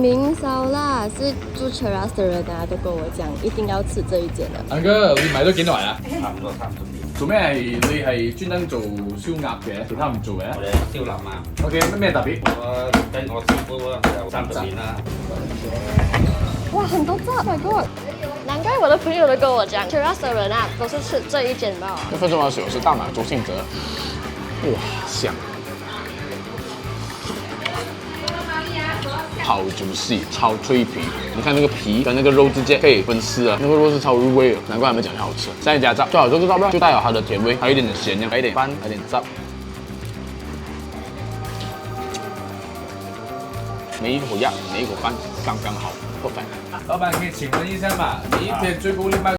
明烧腊是住 Cheras 的人啊，都跟我講一定要吃這一間的。阿哥，你買咗幾耐啊？差唔多年。做咩係你係專登做燒鴨嘅，其他唔做嘅我哋燒臘啊。 ？OK，咩特別？跟我師傅就30年啦。哇，很多炸 ，My God！難怪我的朋友都跟我講，Cheras 的人啊，都是吃這一間吧。那份重要的是大馬周信哲，哇，香，好 juicy，超脆皮。你看那个皮跟那个肉之间可以分丝啊，那个肉是超入味的，难怪他们讲好吃。再加炸，最好就是炸不就带有它的甜味，还有一点点咸味，还有一点饭，还有一点炸。每一口鸭，每一口饭刚刚好，perfect。老闆可以請問一下嘛，你一天最夠你賣